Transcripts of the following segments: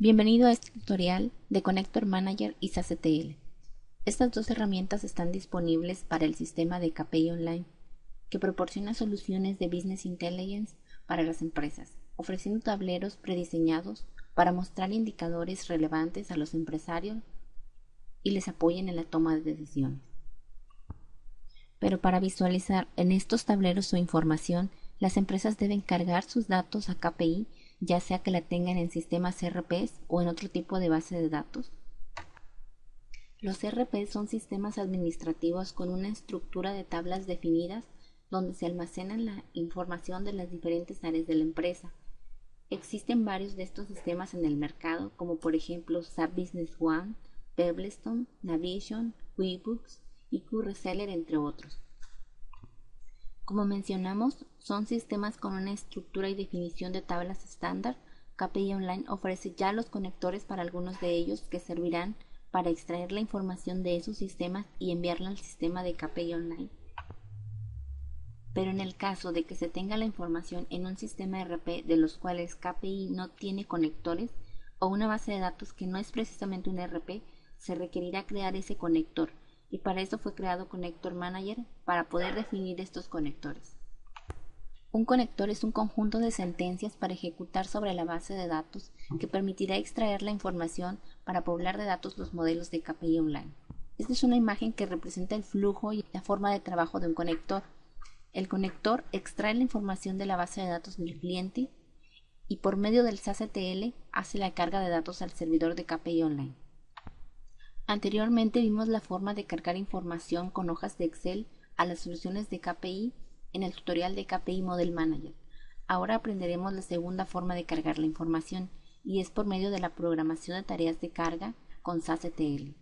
Bienvenido a este tutorial de Connector Manager y SASE-TL. Estas dos herramientas están disponibles para el sistema de KPI Online, que proporciona soluciones de Business Intelligence para las empresas, ofreciendo tableros prediseñados para mostrar indicadores relevantes a los empresarios y les apoyen en la toma de decisiones. Pero para visualizar en estos tableros su información, las empresas deben cargar sus datos a KPI, ya sea que la tengan en sistemas ERPs o en otro tipo de base de datos. Los ERPs son sistemas administrativos con una estructura de tablas definidas donde se almacena la información de las diferentes áreas de la empresa. Existen varios de estos sistemas en el mercado, como por ejemplo SAP Business One, Pebblestone, Navision, QuickBooks y QReseller, entre otros. Como mencionamos, son sistemas con una estructura y definición de tablas estándar. KPI Online ofrece ya los conectores para algunos de ellos que servirán para extraer la información de esos sistemas y enviarla al sistema de KPI Online. Pero en el caso de que se tenga la información en un sistema ERP de los cuales KPI no tiene conectores o una base de datos que no es precisamente un ERP, se requerirá crear ese conector. Y para eso fue creado Connector Manager, para poder definir estos conectores. Un conector es un conjunto de sentencias para ejecutar sobre la base de datos que permitirá extraer la información para poblar de datos los modelos de KPI Online. Esta es una imagen que representa el flujo y la forma de trabajo de un conector. El conector extrae la información de la base de datos del cliente y por medio del SASE-TL hace la carga de datos al servidor de KPI Online. Anteriormente vimos la forma de cargar información con hojas de Excel a las soluciones de KPI en el tutorial de KPI Model Manager. Ahora aprenderemos la segunda forma de cargar la información, y es por medio de la programación de tareas de carga con SASE-TL,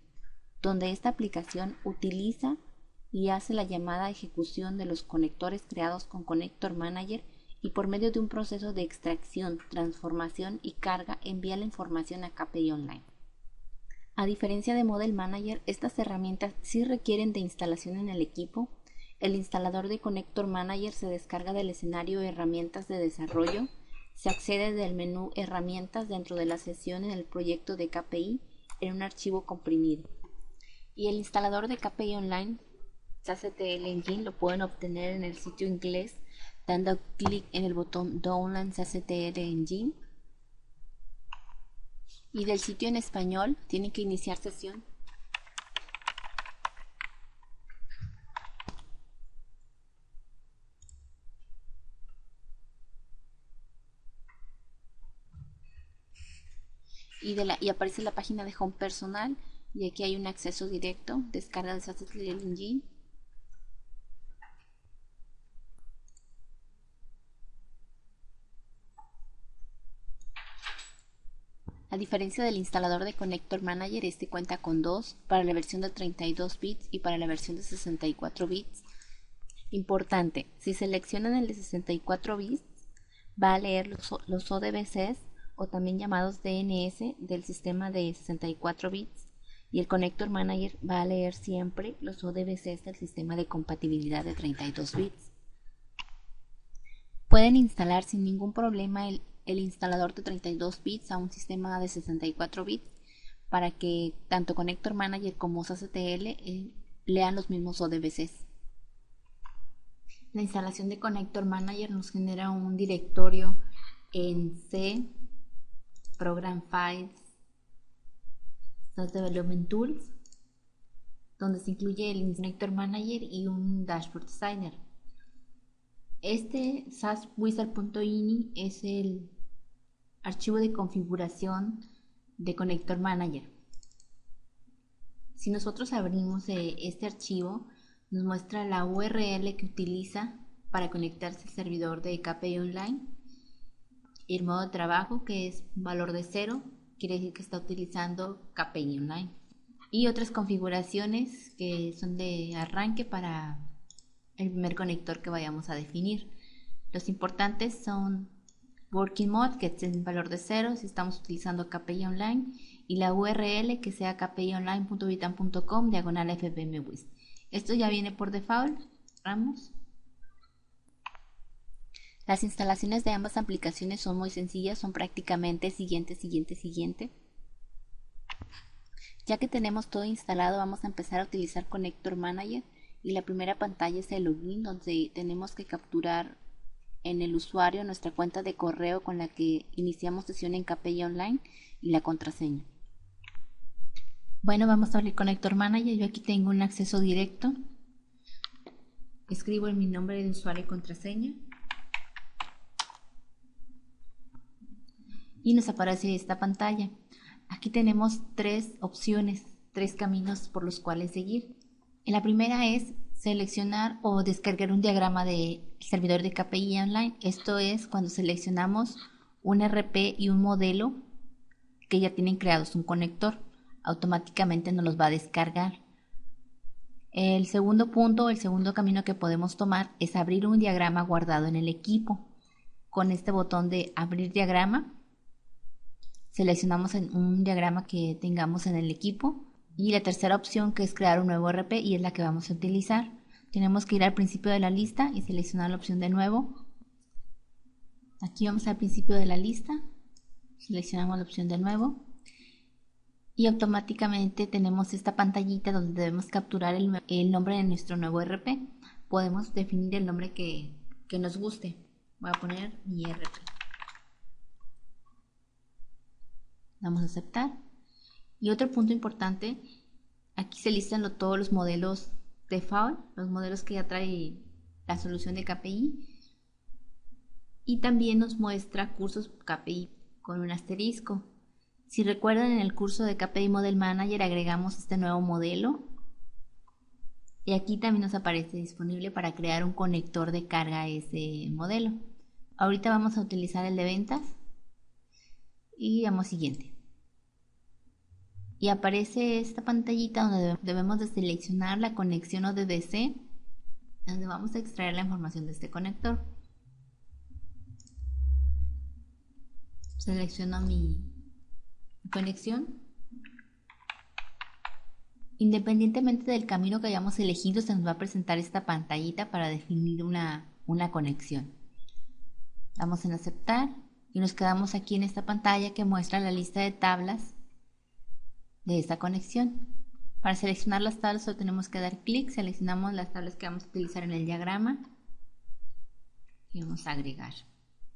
donde esta aplicación utiliza y hace la llamada a ejecución de los conectores creados con Connector Manager y por medio de un proceso de extracción, transformación y carga envía la información a KPI Online. A diferencia de Model Manager, estas herramientas sí requieren de instalación en el equipo. El instalador de Connector Manager se descarga del escenario Herramientas de desarrollo, se accede del menú Herramientas dentro de la sesión en el proyecto de KPI en un archivo comprimido. Y el instalador de KPI Online, SASE-TL Engine, lo pueden obtener en el sitio inglés dando clic en el botón Download SASE-TL Engine. Y del sitio en español tienen que iniciar sesión. Y aparece la página de Home Personal, y aquí hay un acceso directo, descarga de SASE-TL Engine. A diferencia del instalador de Connector Manager, este cuenta con dos, para la versión de 32 bits y para la versión de 64 bits. Importante, si seleccionan el de 64 bits, va a leer los ODBCs, o también llamados DNS, del sistema de 64 bits, y el Connector Manager va a leer siempre los ODBCs del sistema de compatibilidad de 32 bits. Pueden instalar sin ningún problema el instalador de 32 bits a un sistema de 64 bits para que tanto Connector Manager como SASE-TL lean los mismos ODBCs. La instalación de Connector Manager nos genera un directorio en C, Program Files, SAS Development Tools, donde se incluye el Connector Manager y un Dashboard Designer. Este saswizard.ini es el archivo de configuración de Connector Manager. Si nosotros abrimos este archivo, nos muestra la URL que utiliza para conectarse al servidor de KPI Online, y el modo de trabajo, que es valor de 0, quiere decir que está utilizando KPI Online, y otras configuraciones que son de arranque para el primer conector que vayamos a definir. Los importantes son Working Mode, que es el valor de 0 si estamos utilizando KPI Online, y la URL, que sea kpionline.bitam.com/fpmwiz. Esto ya viene por default. Vamos. Las instalaciones de ambas aplicaciones son muy sencillas, son prácticamente siguiente. Ya que tenemos todo instalado, vamos a empezar a utilizar Connector Manager y la primera pantalla es el login, donde tenemos que capturar en el usuario nuestra cuenta de correo con la que iniciamos sesión en KPI Online y la contraseña. Bueno, vamos a abrir Connector Manager. Yo aquí tengo un acceso directo. Escribo en mi nombre de usuario y contraseña. Y nos aparece esta pantalla. Aquí tenemos tres opciones, tres caminos por los cuales seguir. La primera es seleccionar o descargar un diagrama del servidor de KPI Online. Esto es cuando seleccionamos un RP y un modelo que ya tienen creados un conector. Automáticamente nos los va a descargar. El segundo punto, el segundo camino que podemos tomar es abrir un diagrama guardado en el equipo. Con este botón de abrir diagrama, seleccionamos un diagrama que tengamos en el equipo. Y la tercera opción, que es crear un nuevo RP, y es la que vamos a utilizar. Tenemos que ir al principio de la lista y seleccionar la opción de nuevo. Aquí vamos al principio de la lista, seleccionamos la opción de nuevo y automáticamente tenemos esta pantallita donde debemos capturar el nombre de nuestro nuevo RP. Podemos definir el nombre que nos guste. Voy a poner mi RP. Damos a aceptar. Y otro punto importante, aquí se listan todos los modelos default, los modelos que ya trae la solución de KPI, y también nos muestra cursos KPI con un asterisco. Si recuerdan, en el curso de KPI Model Manager agregamos este nuevo modelo y aquí también nos aparece disponible para crear un conector de carga a ese modelo. Ahorita vamos a utilizar el de ventas y damos siguiente. Y aparece esta pantallita donde debemos de seleccionar la conexión ODBC, donde vamos a extraer la información de este conector. Selecciono mi conexión. Independientemente del camino que hayamos elegido, se nos va a presentar esta pantallita para definir una conexión. Damos en aceptar y nos quedamos aquí en esta pantalla que muestra la lista de tablas de esta conexión. Para seleccionar las tablas solo tenemos que dar clic, seleccionamos las tablas que vamos a utilizar en el diagrama y vamos a agregar.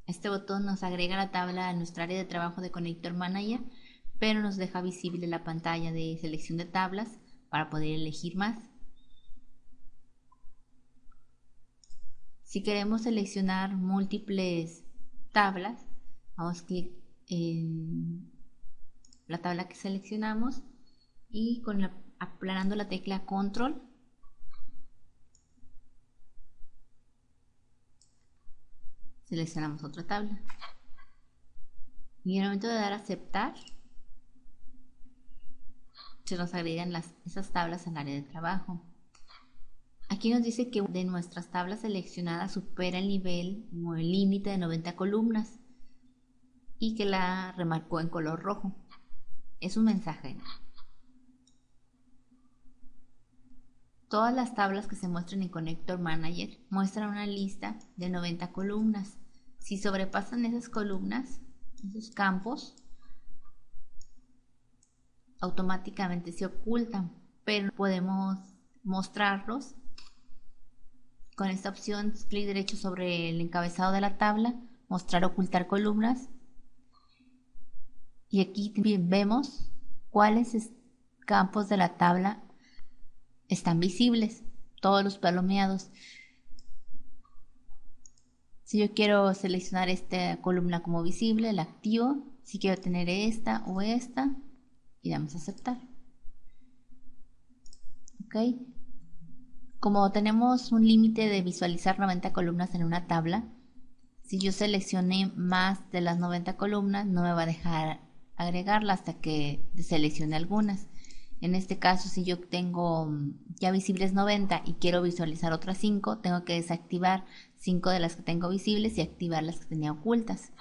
Este botón nos agrega la tabla a nuestra área de trabajo de Connector Manager, pero nos deja visible la pantalla de selección de tablas para poder elegir más. Si queremos seleccionar múltiples tablas, damos clic en la tabla que seleccionamos y aplanando la tecla control seleccionamos otra tabla y en el momento de dar a aceptar se nos agregan esas tablas al área de trabajo. Aquí nos dice que de nuestras tablas seleccionadas supera el nivel o el límite de 90 columnas y que la remarcó en color rojo. Es un mensaje. Todas las tablas que se muestran en Connector Manager muestran una lista de 90 columnas. Si sobrepasan esas columnas, esos campos, automáticamente se ocultan, pero podemos mostrarlos con esta opción, clic derecho sobre el encabezado de la tabla, mostrar ocultar columnas. Y aquí vemos cuáles campos de la tabla están visibles, todos los palomeados. Si yo quiero seleccionar esta columna como visible, la activo. Si quiero tener esta o esta, y damos a aceptar. Ok. Como tenemos un límite de visualizar 90 columnas en una tabla, si yo seleccioné más de las 90 columnas, no me va a dejar agregarla hasta que seleccione algunas. En este caso, si yo tengo ya visibles 90 y quiero visualizar otras 5, tengo que desactivar 5 de las que tengo visibles y activar las que tenía ocultas.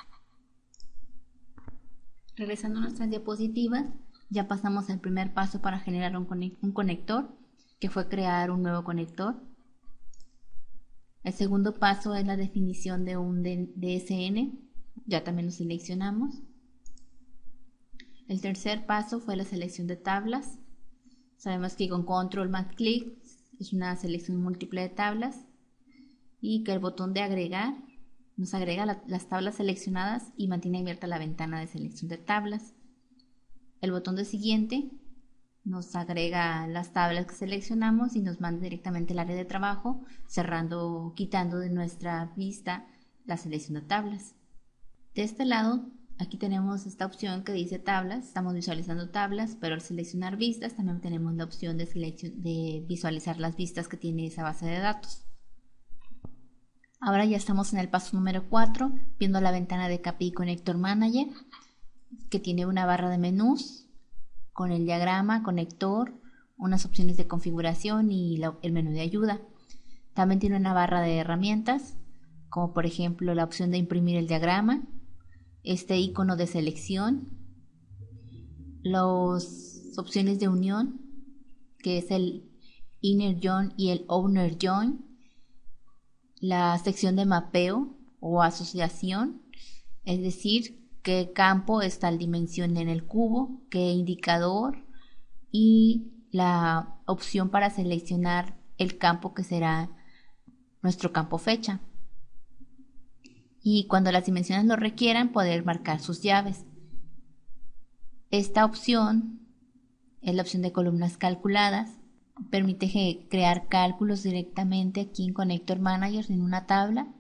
Regresando a nuestras diapositivas, ya pasamos el primer paso para generar un conector, que fue crear un nuevo conector. El segundo paso es la definición de un DSN, ya también lo seleccionamos. El tercer paso fue la selección de tablas. Sabemos que con control más clic es una selección múltiple de tablas y que el botón de agregar nos agrega las tablas seleccionadas y mantiene abierta la ventana de selección de tablas. El botón de siguiente nos agrega las tablas que seleccionamos y nos manda directamente al área de trabajo, cerrando, quitando de nuestra vista la selección de tablas. De este lado, aquí tenemos esta opción que dice tablas, estamos visualizando tablas, pero al seleccionar vistas también tenemos la opción de visualizar las vistas que tiene esa base de datos. Ahora ya estamos en el paso número 4, viendo la ventana de KPI Connector Manager, que tiene una barra de menús con el diagrama, conector, unas opciones de configuración y el menú de ayuda. También tiene una barra de herramientas, como por ejemplo la opción de imprimir el diagrama, este icono de selección, las opciones de unión, que es el Inner Join y el Outer Join, la sección de mapeo o asociación, es decir, qué campo es tal dimensión en el cubo, qué indicador y la opción para seleccionar el campo que será nuestro campo fecha. Y cuando las dimensiones lo requieran, poder marcar sus llaves. Esta opción es la opción de columnas calculadas. Permite crear cálculos directamente aquí en Connector Manager en una tabla.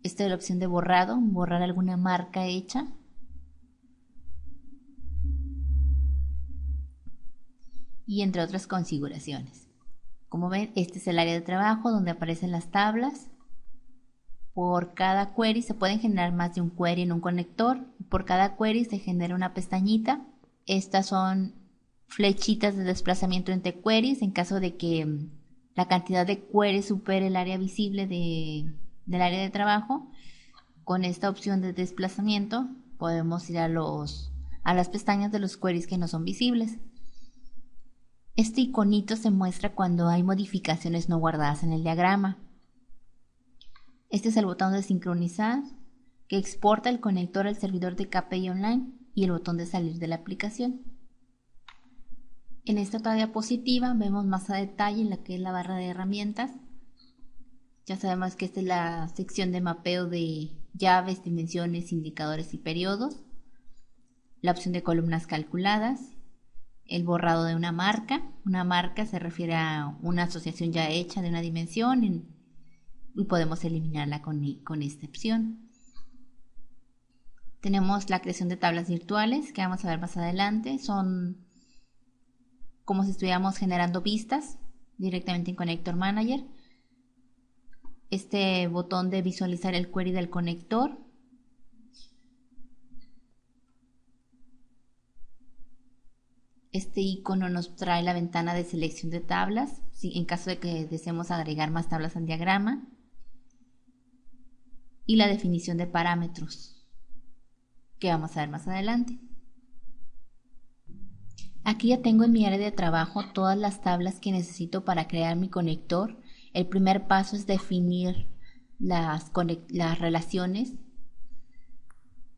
Esta es la opción de borrado, borrar alguna marca hecha. Y entre otras configuraciones. Como ven, este es el área de trabajo donde aparecen las tablas. Por cada query se pueden generar más de un query en un conector. Por cada query se genera una pestañita. Estas son flechitas de desplazamiento entre queries en caso de que la cantidad de queries supere el área visible del área de trabajo. Con esta opción de desplazamiento podemos ir a las pestañas de los queries que no son visibles. Este iconito se muestra cuando hay modificaciones no guardadas en el diagrama. Este es el botón de sincronizar, que exporta el conector al servidor de KPI Online, y el botón de salir de la aplicación. En esta otra diapositiva vemos más a detalle la que es la barra de herramientas. Ya sabemos que esta es la sección de mapeo de llaves, dimensiones, indicadores y periodos. La opción de columnas calculadas. El borrado de una marca. Una marca se refiere a una asociación ya hecha de una dimensión y podemos eliminarla con esta opción. Tenemos la creación de tablas virtuales que vamos a ver más adelante. Son como si estuviéramos generando vistas directamente en Connector Manager. Este botón de visualizar el query del conector. Este icono nos trae la ventana de selección de tablas, en caso de que deseemos agregar más tablas al diagrama. Y la definición de parámetros, que vamos a ver más adelante. Aquí ya tengo en mi área de trabajo todas las tablas que necesito para crear mi conector. El primer paso es definir las relaciones,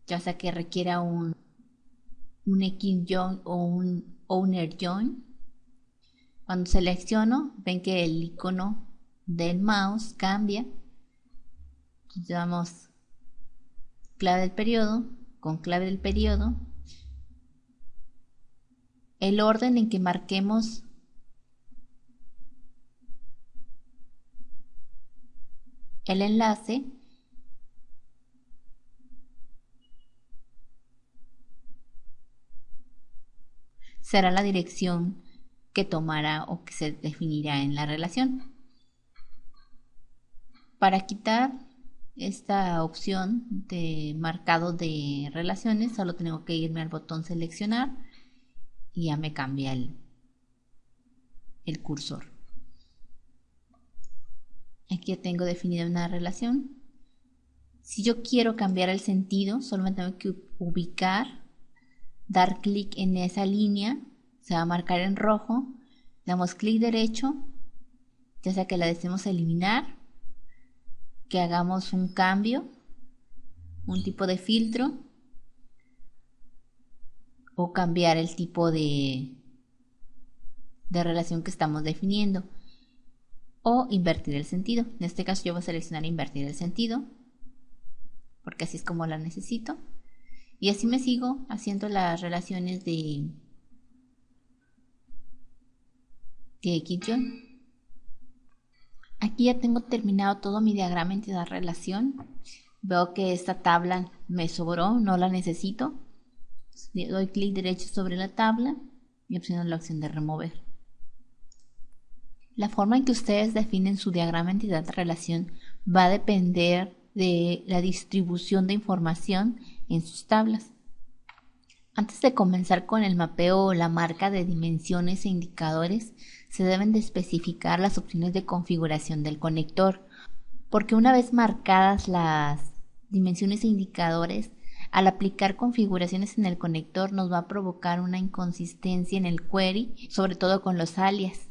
ya sea que requiera un X-Join o un Owner Join. Cuando selecciono, ven que el icono del mouse cambia. Entonces damos clave del periodo, con clave del periodo. El orden en que marquemos el enlace será la dirección que tomará o que se definirá en la relación. Para quitar esta opción de marcado de relaciones, solo tengo que irme al botón seleccionar y ya me cambia el cursor. Aquí ya tengo definida una relación. Si yo quiero cambiar el sentido, solo me tengo que ubicar, dar clic en esa línea, se va a marcar en rojo, damos clic derecho, ya sea que la deseemos eliminar, que hagamos un cambio, un tipo de filtro, o cambiar el tipo de relación que estamos definiendo, o invertir el sentido. En este caso yo voy a seleccionar invertir el sentido, porque así es como la necesito, y así me sigo haciendo las relaciones de X-John. Aquí ya tengo terminado todo mi diagrama entidad-relación. Veo que esta tabla me sobró, no la necesito. Doy clic derecho sobre la tabla y opciono la opción de remover. La forma en que ustedes definen su diagrama entidad-relación va a depender de la distribución de información en sus tablas. Antes de comenzar con el mapeo o la marca de dimensiones e indicadores, se deben de especificar las opciones de configuración del conector, porque una vez marcadas las dimensiones e indicadores, al aplicar configuraciones en el conector nos va a provocar una inconsistencia en el query, sobre todo con los alias.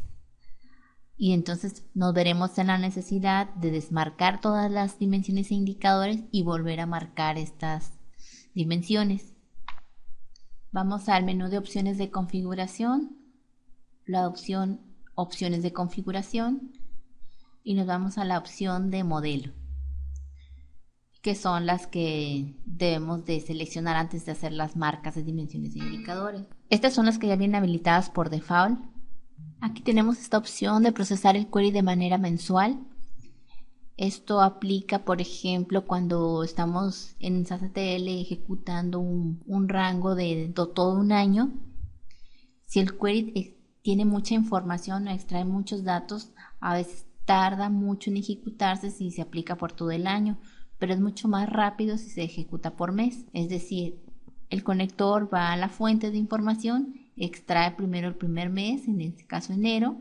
Y entonces nos veremos en la necesidad de desmarcar todas las dimensiones e indicadores y volver a marcar estas dimensiones. Vamos al menú de opciones de configuración, la opción opciones de configuración, y nos vamos a la opción de modelo, que son las que debemos de seleccionar antes de hacer las marcas de dimensiones e indicadores. Estas son las que ya vienen habilitadas por default. Aquí tenemos esta opción de procesar el query de manera mensual. Esto aplica, por ejemplo, cuando estamos en SASTL ejecutando un rango de todo un año. Si el query tiene mucha información o extrae muchos datos, a veces tarda mucho en ejecutarse si se aplica por todo el año, pero es mucho más rápido si se ejecuta por mes. Es decir, el conector va a la fuente de información, extrae primero el primer mes, en este caso enero,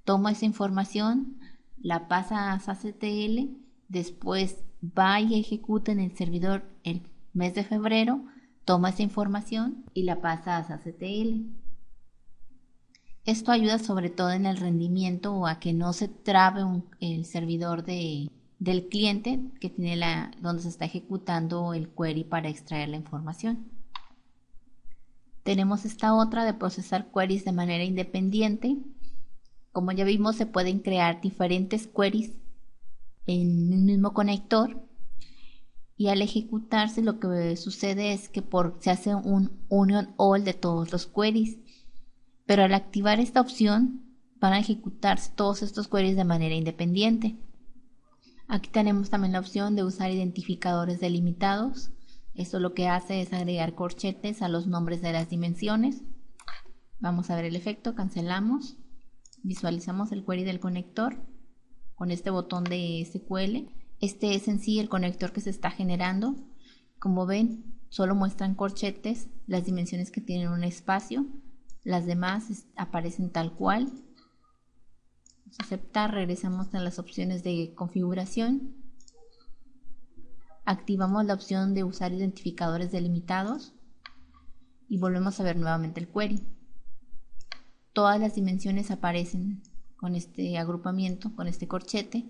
toma esa información, la pasa a SASTL, después va y ejecuta en el servidor el mes de febrero, toma esa información y la pasa a SASTL. Esto ayuda sobre todo en el rendimiento o a que no se trabe el servidor del cliente que tiene donde se está ejecutando el query para extraer la información. Tenemos esta otra de procesar queries de manera independiente. Como ya vimos, se pueden crear diferentes queries en el mismo conector, y al ejecutarse lo que sucede es que se hace un union all de todos los queries, pero al activar esta opción van a ejecutarse todos estos queries de manera independiente. Aquí tenemos también la opción de usar identificadores delimitados. Esto lo que hace es agregar corchetes a los nombres de las dimensiones. Vamos a ver el efecto, cancelamos, visualizamos el query del conector con este botón de SQL. Este es en sí el conector que se está generando. Como ven, solo muestran corchetes las dimensiones que tienen un espacio, las demás aparecen tal cual. Vamos a aceptar, regresamos a las opciones de configuración, activamos la opción de usar identificadores delimitados y volvemos a ver nuevamente el query. Todas las dimensiones aparecen con este agrupamiento, con este corchete.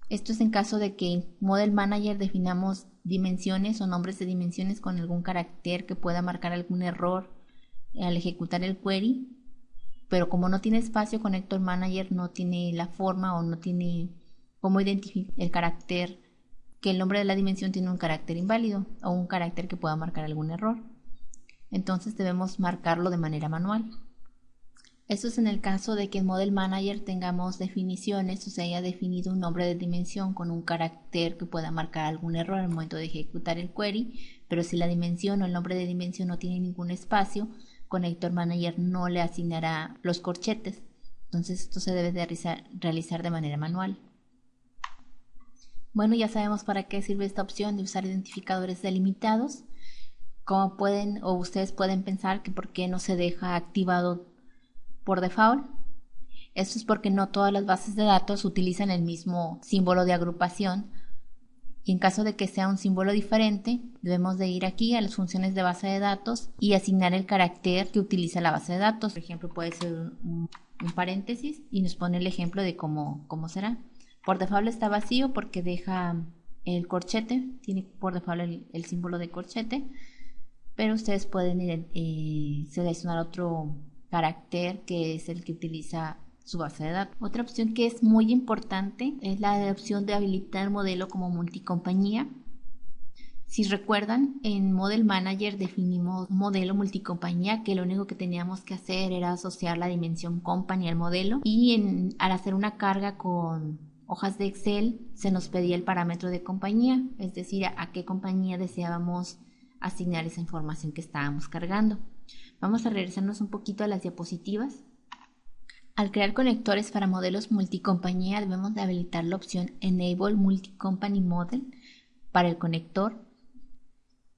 Esto es en caso de que en Model Manager definamos dimensiones o nombres de dimensiones con algún carácter que pueda marcar algún error al ejecutar el query, pero como no tiene espacio, Connector Manager no tiene la forma o no tiene cómo identificar el carácter, que el nombre de la dimensión tiene un carácter inválido o un carácter que pueda marcar algún error. Entonces debemos marcarlo de manera manual. Esto es en el caso de que en Model Manager tengamos definiciones o se haya definido un nombre de dimensión con un carácter que pueda marcar algún error al momento de ejecutar el query, pero si la dimensión o el nombre de dimensión no tiene ningún espacio, Connector Manager no le asignará los corchetes. Entonces esto se debe de realizar de manera manual. Bueno, ya sabemos para qué sirve esta opción de usar identificadores delimitados. Como pueden o ustedes pueden pensar que por qué no se deja activado por default. Esto es porque no todas las bases de datos utilizan el mismo símbolo de agrupación, y en caso de que sea un símbolo diferente debemos de ir aquí a las funciones de base de datos y asignar el carácter que utiliza la base de datos. Por ejemplo, puede ser un paréntesis y nos pone el ejemplo de cómo será. Por default está vacío porque deja el corchete, tiene por default el símbolo de corchete, pero ustedes pueden seleccionar otro carácter que es el que utiliza su base de datos. Otra opción que es muy importante es la opción de habilitar modelo como multicompañía. Si recuerdan, en Model Manager definimos un modelo multicompañía que lo único que teníamos que hacer era asociar la dimensión company al modelo, y al hacer una carga con hojas de Excel se nos pedía el parámetro de compañía, es decir, a qué compañía deseábamos asignar esa información que estábamos cargando. Vamos a regresarnos un poquito a las diapositivas. Al crear conectores para modelos multicompañía debemos de habilitar la opción Enable Multi-Company Model para el conector,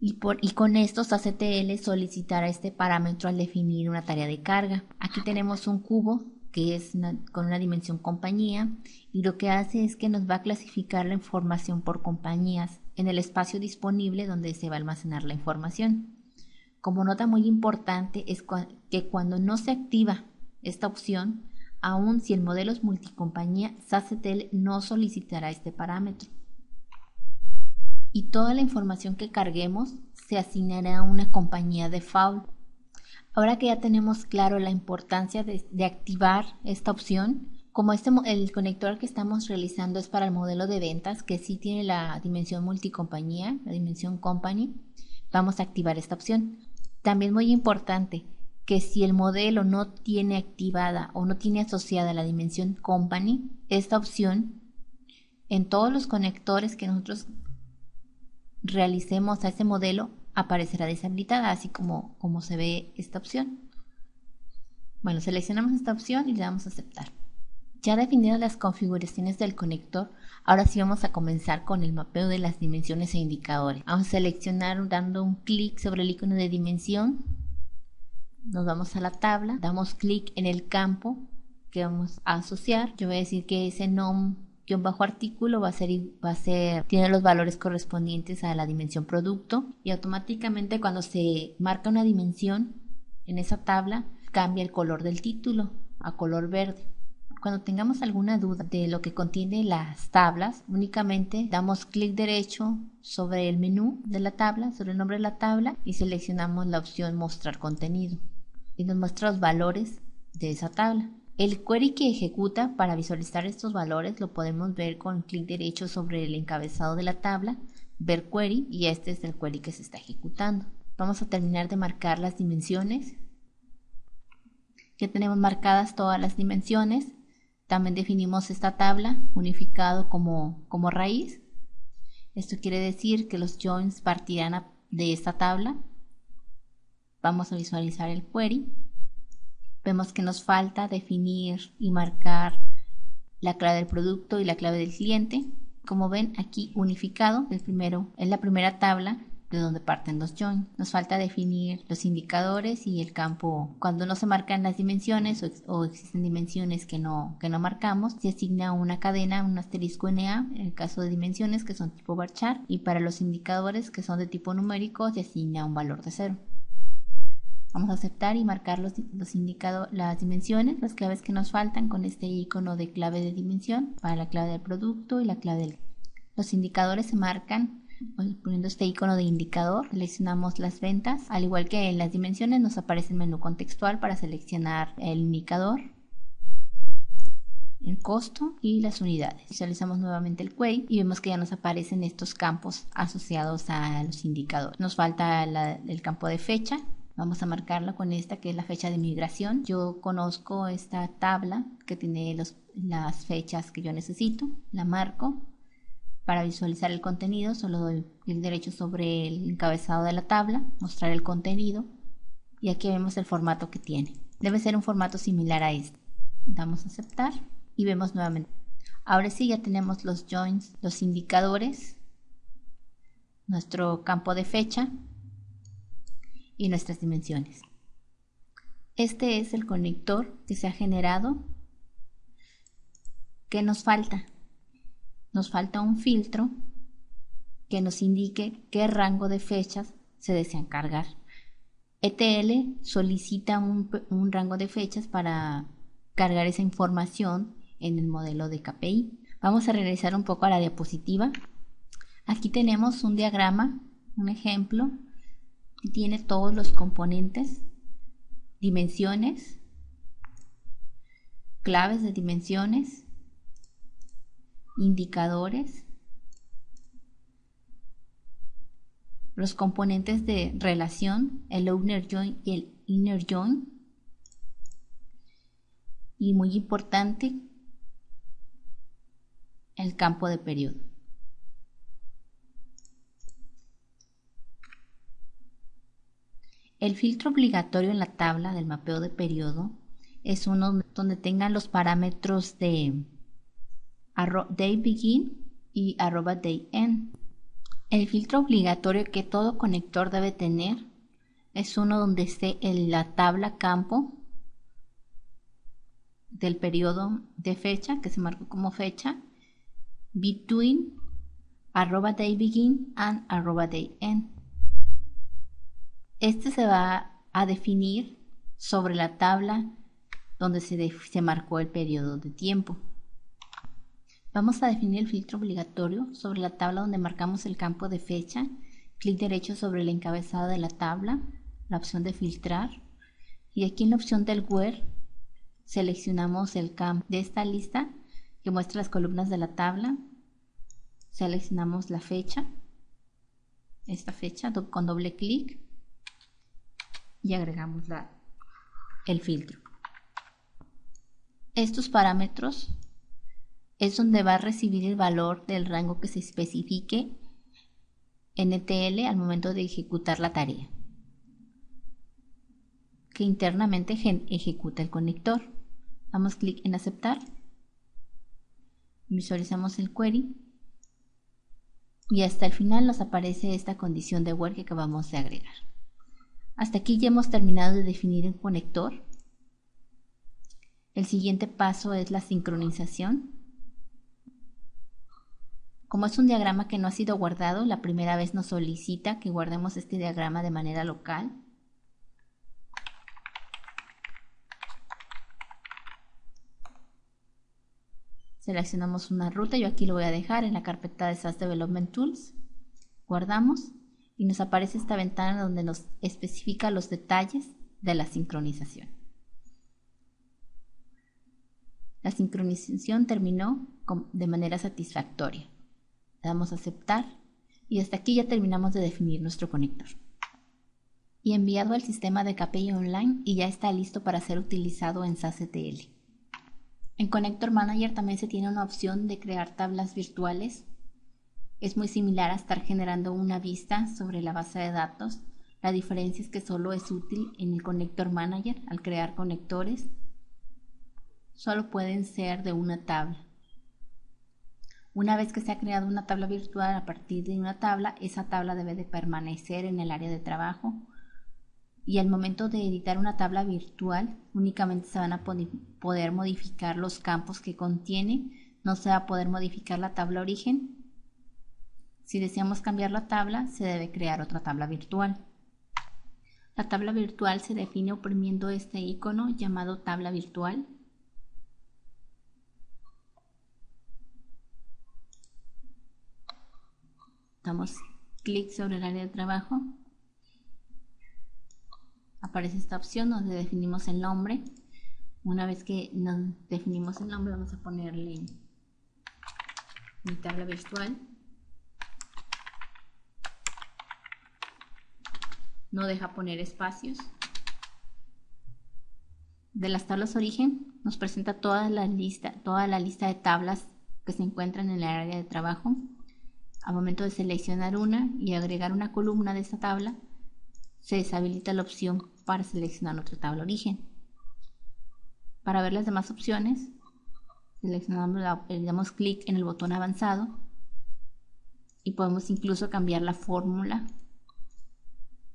y con esto SACTL solicitará este parámetro al definir una tarea de carga. Aquí tenemos un cubo que es con una dimensión compañía, y lo que hace es que nos va a clasificar la información por compañías en el espacio disponible donde se va a almacenar la información. Como nota muy importante es que cuando no se activa esta opción, aun si el modelo es multicompañía, SACTL no solicitará este parámetro, y toda la información que carguemos se asignará a una compañía default. Ahora que ya tenemos claro la importancia de activar esta opción, como el conector que estamos realizando es para el modelo de ventas que sí tiene la dimensión multicompañía, la dimensión company, vamos a activar esta opción. También muy importante que si el modelo no tiene activada o no tiene asociada la dimensión company, esta opción en todos los conectores que nosotros realicemos a ese modelo aparecerá deshabilitada, así como se ve esta opción. Bueno, seleccionamos esta opción y le damos a aceptar. Ya definidas las configuraciones del conector, ahora sí vamos a comenzar con el mapeo de las dimensiones e indicadores. Vamos a seleccionar dando un clic sobre el icono de dimensión, nos vamos a la tabla, damos clic en el campo que vamos a asociar. Yo voy a decir que ese nom-artículo tiene los valores correspondientes a la dimensión producto, y automáticamente cuando se marca una dimensión en esa tabla cambia el color del título a color verde. Cuando tengamos alguna duda de lo que contiene las tablas, únicamente damos clic derecho sobre el menú de la tabla, sobre el nombre de la tabla, y seleccionamos la opción mostrar contenido, y nos muestra los valores de esa tabla. El query que ejecuta para visualizar estos valores lo podemos ver con clic derecho sobre el encabezado de la tabla, ver query, y este es el query que se está ejecutando. Vamos a terminar de marcar las dimensiones. Ya tenemos marcadas todas las dimensiones. También definimos esta tabla unificado como raíz. Esto quiere decir que los joins partirán de esta tabla. Vamos a visualizar el query. Vemos que nos falta definir y marcar la clave del producto y la clave del cliente. Como ven aquí unificado, es la primera tabla de donde parten los joins. Nos falta definir los indicadores y el campo. Cuando no se marcan las dimensiones o existen dimensiones que no marcamos, se asigna una cadena, un asterisco NA en el caso de dimensiones que son tipo varchar, y para los indicadores que son de tipo numérico se asigna un valor de 0. Vamos a aceptar y marcar las dimensiones, las claves que nos faltan con este icono de clave de dimensión para la clave del producto y la clave del... Los indicadores se marcan poniendo este icono de indicador. Seleccionamos las ventas, al igual que en las dimensiones nos aparece el menú contextual para seleccionar el indicador, el costo y las unidades. Visualizamos nuevamente el query y vemos que ya nos aparecen estos campos asociados a los indicadores. Nos falta el campo de fecha. Vamos a marcarlo con esta que es la fecha de migración. Yo conozco esta tabla que tiene las fechas que yo necesito. La marco. Para visualizar el contenido solo doy clic derecho sobre el encabezado de la tabla, mostrar el contenido, y aquí vemos el formato que tiene. Debe ser un formato similar a este. Damos a aceptar y vemos nuevamente. Ahora sí ya tenemos los joins, los indicadores, nuestro campo de fecha y nuestras dimensiones. Este es el conector que se ha generado. ¿Qué nos falta? Nos falta un filtro que nos indique qué rango de fechas se desean cargar. ETL solicita un rango de fechas para cargar esa información en el modelo de KPI. Vamos a regresar un poco a la diapositiva. Aquí tenemos un diagrama, un ejemplo, que tiene todos los componentes, dimensiones, claves de dimensiones, indicadores, los componentes de relación, el outer join y el inner join, y muy importante, el campo de periodo. El filtro obligatorio en la tabla del mapeo de periodo es uno donde tengan los parámetros de @dateBegin y @dateEnd. El filtro obligatorio que todo conector debe tener es uno donde esté en la tabla campo del periodo de fecha, que se marcó como fecha, between @dateBegin and @dateEnd. Este se va a definir sobre la tabla donde se marcó el periodo de tiempo. Vamos a definir el filtro obligatorio sobre la tabla donde marcamos el campo de fecha. Clic derecho sobre el encabezado de la tabla, la opción de filtrar, y aquí en la opción del where seleccionamos el campo de esta lista que muestra las columnas de la tabla. Seleccionamos la fecha, esta fecha con doble clic, y agregamos el filtro. Estos parámetros es donde va a recibir el valor del rango que se especifique en ETL al momento de ejecutar la tarea que internamente ejecuta el conector. Damos clic en aceptar, visualizamos el query y hasta el final nos aparece esta condición de where que acabamos de agregar. Hasta aquí ya hemos terminado de definir el conector. El siguiente paso es la sincronización. Como es un diagrama que no ha sido guardado, la primera vez nos solicita que guardemos este diagrama de manera local. Seleccionamos una ruta, yo aquí lo voy a dejar en la carpeta de SaaS Development Tools. Guardamos y nos aparece esta ventana donde nos especifica los detalles de la sincronización. La sincronización terminó de manera satisfactoria. Le damos a aceptar y hasta aquí ya terminamos de definir nuestro conector. Y enviado al sistema de KPI Online y ya está listo para ser utilizado en SaaS ETL. En Connector Manager también se tiene una opción de crear tablas virtuales. Es muy similar a estar generando una vista sobre la base de datos. La diferencia es que solo es útil en el Connector Manager. Al crear conectores, solo pueden ser de una tabla. Una vez que se ha creado una tabla virtual a partir de una tabla, esa tabla debe de permanecer en el área de trabajo. Y al momento de editar una tabla virtual, únicamente se van a poder modificar los campos que contiene. No se va a poder modificar la tabla origen. Si deseamos cambiar la tabla, se debe crear otra tabla virtual. La tabla virtual se define oprimiendo este icono llamado tabla virtual. Damos clic sobre el área de trabajo. Aparece esta opción donde definimos el nombre. Una vez que nos definimos el nombre, vamos a ponerle mi tabla virtual. No deja poner espacios. De las tablas origen nos presenta toda la lista de tablas que se encuentran en el área de trabajo. Al momento de seleccionar una y agregar una columna de esta tabla, se deshabilita la opción para seleccionar otra tabla origen. Para ver las demás opciones, le damos clic en el botón avanzado y podemos incluso cambiar la fórmula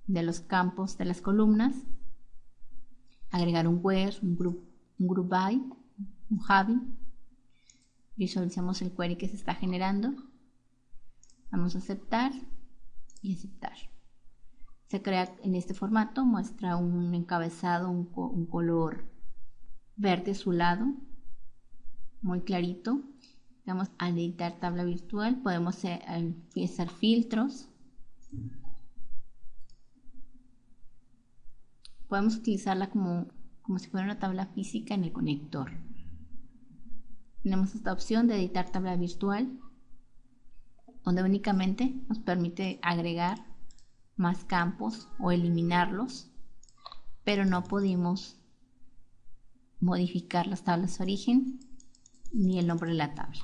de los campos de las columnas, agregar un where, un group by, un having. Visualizamos el query que se está generando. Vamos a aceptar y aceptar. Se crea en este formato, muestra un encabezado, un color verde azulado, muy clarito. Vamos a editar tabla virtual, podemos hacer filtros. Podemos utilizarla como si fuera una tabla física en el conector. Tenemos esta opción de editar tabla virtual, donde únicamente nos permite agregar más campos o eliminarlos, pero no podemos modificar las tablas de origen ni el nombre de la tabla.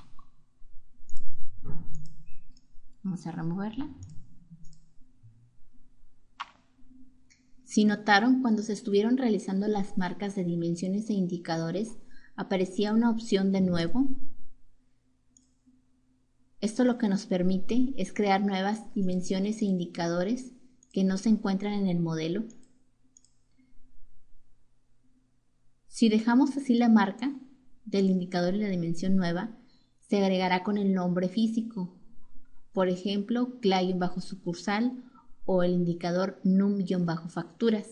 Vamos a removerla. Si notaron, cuando se estuvieron realizando las marcas de dimensiones e indicadores, aparecía una opción de nuevo. Esto lo que nos permite es crear nuevas dimensiones e indicadores que no se encuentran en el modelo. Si dejamos así la marca del indicador y la dimensión nueva, se agregará con el nombre físico. Por ejemplo, CLA-sucursal o el indicador num-facturas.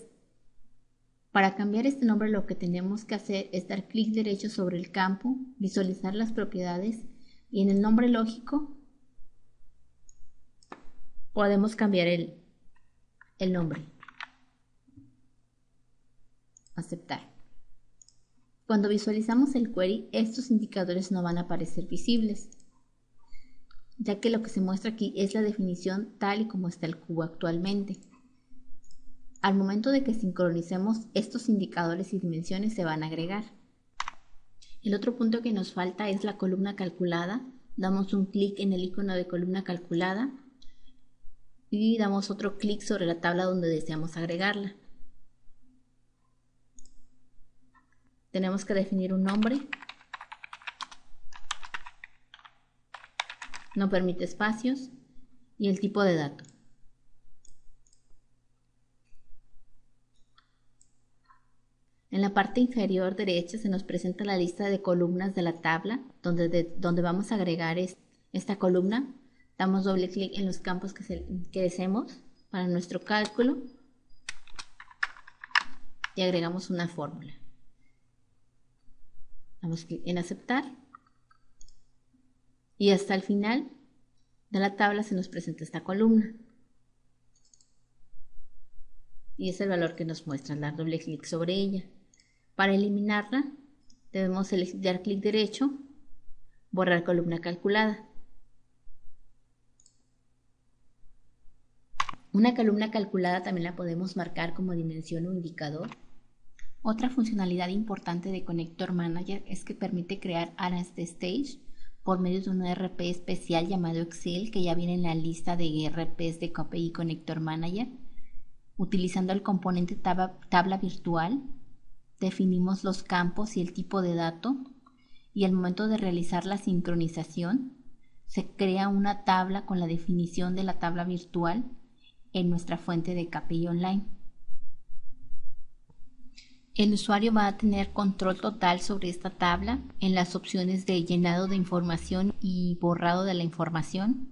Para cambiar este nombre lo que tenemos que hacer es dar clic derecho sobre el campo, visualizar las propiedades y en el nombre lógico podemos cambiar el nombre. Aceptar. Cuando visualizamos el query, estos indicadores no van a aparecer visibles, ya que lo que se muestra aquí es la definición tal y como está el cubo actualmente. Al momento de que sincronicemos, estos indicadores y dimensiones se van a agregar. El otro punto que nos falta es la columna calculada. Damos un clic en el icono de columna calculada y damos otro clic sobre la tabla donde deseamos agregarla. Tenemos que definir un nombre. No permite espacios y el tipo de dato. En la parte inferior derecha se nos presenta la lista de columnas de la tabla donde vamos a agregar esta columna. Damos doble clic en los campos que deseemos para nuestro cálculo y agregamos una fórmula. Damos clic en aceptar. Y hasta el final de la tabla se nos presenta esta columna. Y es el valor que nos muestra, dar doble clic sobre ella. Para eliminarla, debemos dar clic derecho, borrar columna calculada. Una columna calculada también la podemos marcar como dimensión o indicador. Otra funcionalidad importante de Connector Manager es que permite crear áreas de stage por medio de un ERP especial llamado Excel, que ya viene en la lista de ERPs de KPI Connector Manager. Utilizando el componente tabla virtual, definimos los campos y el tipo de dato, y al momento de realizar la sincronización, se crea una tabla con la definición de la tabla virtual en nuestra fuente de KPI Online. El usuario va a tener control total sobre esta tabla en las opciones de llenado de información y borrado de la información.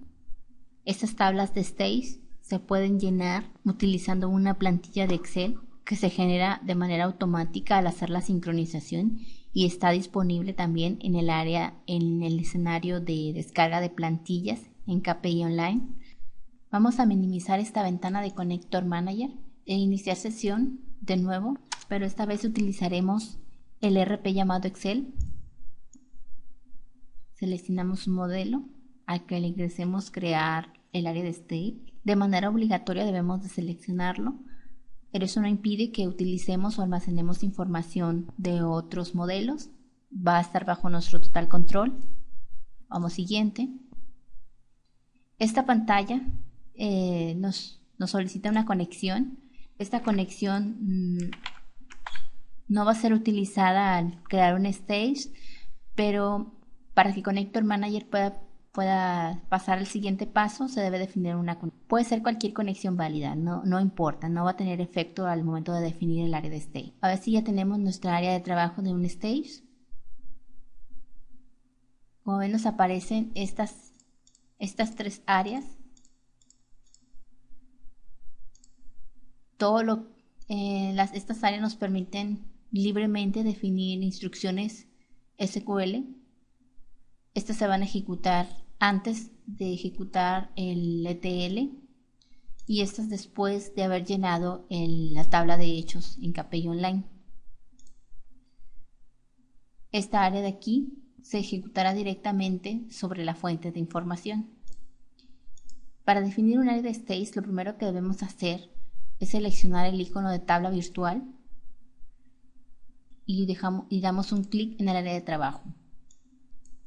Estas tablas de stage se pueden llenar utilizando una plantilla de Excel que se genera de manera automática al hacer la sincronización y está disponible también en el escenario de descarga de plantillas en KPI Online. Vamos a minimizar esta ventana de Connector Manager e iniciar sesión de nuevo, pero esta vez utilizaremos el ERP llamado Excel. Seleccionamos un modelo al que le ingresemos crear el área de stage. De manera obligatoria debemos de seleccionarlo, pero eso no impide que utilicemos o almacenemos información de otros modelos. Va a estar bajo nuestro total control. Vamos siguiente. Esta pantalla nos solicita una conexión. Esta conexión no va a ser utilizada al crear un stage, pero para que Connector Manager pueda pasar al siguiente paso, se debe definir una conexión. Puede ser cualquier conexión válida, no importa, no va a tener efecto al momento de definir el área de stage. A ver si ya tenemos nuestra área de trabajo de un stage. Como ven, nos aparecen estas tres áreas. Estas áreas nos permiten libremente definir instrucciones SQL Estas se van a ejecutar antes de ejecutar el ETL y estas después de haber llenado la tabla de hechos en KPI Online. Esta área de aquí se ejecutará directamente sobre la fuente de información. Para definir un área de stage, lo primero que debemos hacer es seleccionar el icono de tabla virtual y damos un clic en el área de trabajo.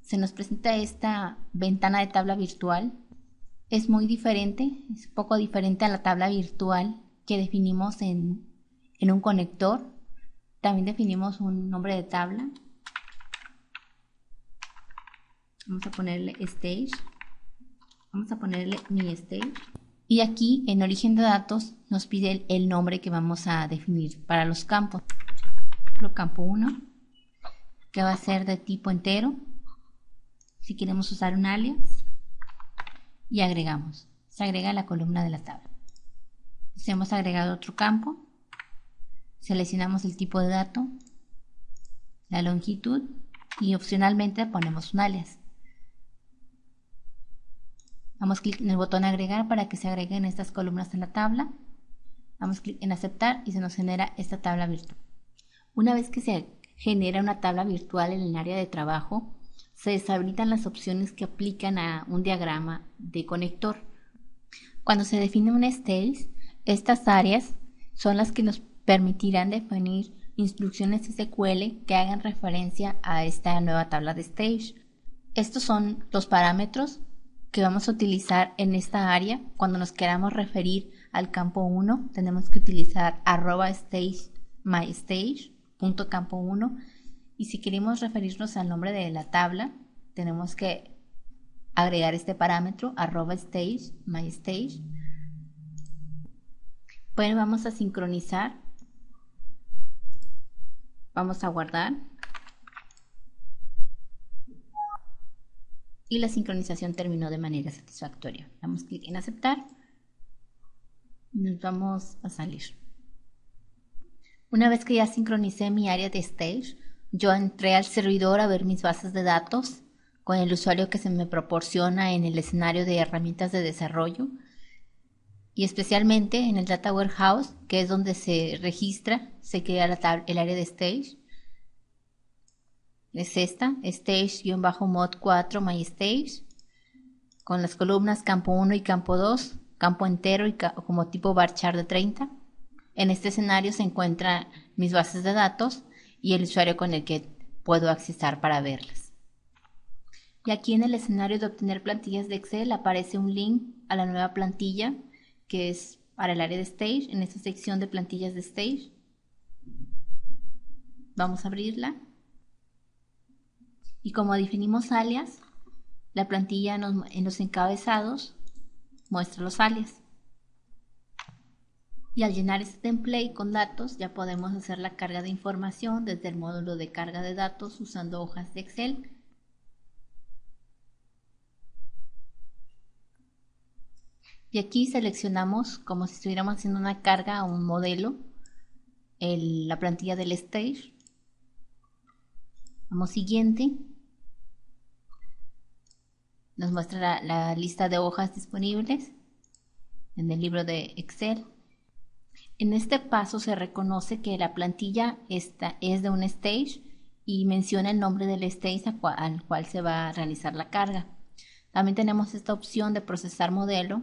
Se nos presenta esta ventana de tabla virtual. Es muy diferente, es un poco diferente a la tabla virtual que definimos en un conector. También definimos un nombre de tabla. Vamos a ponerle stage. Vamos a ponerle mi stage. Y aquí en origen de datos nos pide el nombre que vamos a definir para los campos. Campo 1, que va a ser de tipo entero. Si queremos usar un alias, y agregamos. Se agrega la columna de la tabla. Si hemos agregado otro campo, seleccionamos el tipo de dato, la longitud y opcionalmente ponemos un alias. Damos clic en el botón agregar para que se agreguen estas columnas en la tabla. Damos clic en aceptar y se nos genera esta tabla virtual. Una vez que se genera una tabla virtual en el área de trabajo, se deshabilitan las opciones que aplican a un diagrama de conector. Cuando se define un stage, estas áreas son las que nos permitirán definir instrucciones SQL que hagan referencia a esta nueva tabla de stage. Estos son los parámetros que vamos a utilizar en esta área. Cuando nos queramos referir al campo 1, tenemos que utilizar @stage mystage. Campo 1, y si queremos referirnos al nombre de la tabla tenemos que agregar este parámetro @stage mystage. Bueno, vamos a sincronizar, vamos a guardar y la sincronización terminó de manera satisfactoria. Damos clic en aceptar y nos vamos a salir. Una vez que ya sincronicé mi área de stage, yo entré al servidor a ver mis bases de datos con el usuario que se me proporciona en el escenario de herramientas de desarrollo y especialmente en el Data Warehouse, que es donde se registra, se crea el área de stage. Es esta, stage-mod 4 mystage, con las columnas campo 1 y campo 2, campo entero y como tipo varchar de 30. En este escenario se encuentran mis bases de datos y el usuario con el que puedo accesar para verlas. Y aquí en el escenario de obtener plantillas de Excel aparece un link a la nueva plantilla que es para el área de Stage, en esta sección de plantillas de Stage. Vamos a abrirla. Y como definimos alias, la plantilla en los encabezados muestra los alias. Y al llenar este template con datos ya podemos hacer la carga de información desde el módulo de carga de datos usando hojas de Excel. Y aquí seleccionamos como si estuviéramos haciendo una carga a un modelo, la plantilla del stage. Vamos siguiente. Nos muestra la lista de hojas disponibles en el libro de Excel. En este paso se reconoce que la plantilla esta es de un stage y menciona el nombre del stage al cual se va a realizar la carga. También tenemos esta opción de procesar modelo.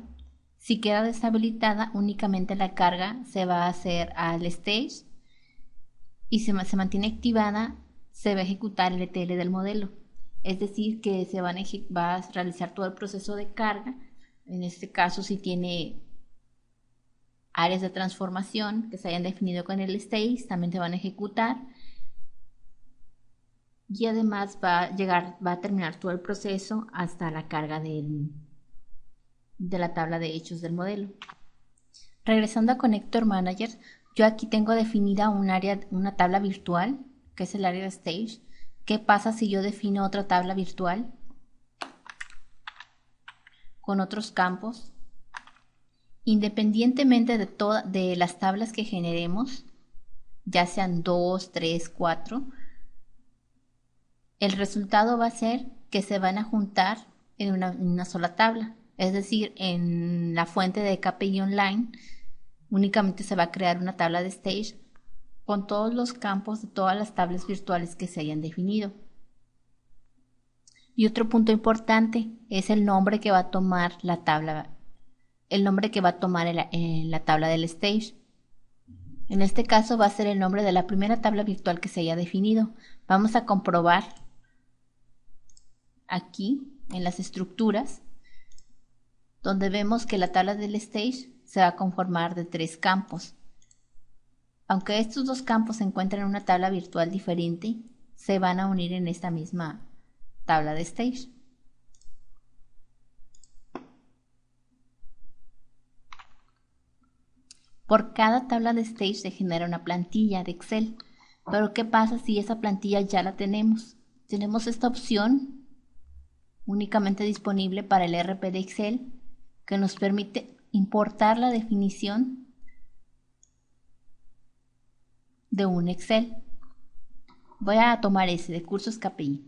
Si queda deshabilitada, únicamente la carga se va a hacer al stage y si se mantiene activada, se va a ejecutar el ETL del modelo. Es decir, que va a realizar todo el proceso de carga. En este caso, si tiene áreas de transformación que se hayan definido con el stage, también se van a ejecutar. Y además va a terminar todo el proceso hasta la carga de la tabla de hechos del modelo. Regresando a Connector Manager, yo aquí tengo definida una tabla virtual, que es el área de Stage. ¿Qué pasa si yo defino otra tabla virtual con otros campos? Independientemente de las tablas que generemos, ya sean 2, 3, 4, el resultado va a ser que se van a juntar en una sola tabla. Es decir, en la fuente de KPI Online únicamente se va a crear una tabla de stage con todos los campos de todas las tablas virtuales que se hayan definido. Y otro punto importante es el nombre que va a tomar la tabla, el nombre que va a tomar en la tabla del stage. En este caso va a ser el nombre de la primera tabla virtual que se haya definido. Vamos a comprobar aquí en las estructuras, donde vemos que la tabla del stage se va a conformar de 3 campos. Aunque estos 2 campos se encuentran en una tabla virtual diferente, se van a unir en esta misma tabla de stage. Por cada tabla de stage se genera una plantilla de Excel. Pero ¿qué pasa si esa plantilla ya la tenemos? Tenemos esta opción únicamente disponible para el ERP de Excel, que nos permite importar la definición de un Excel. Voy a tomar ese de cursos KPI.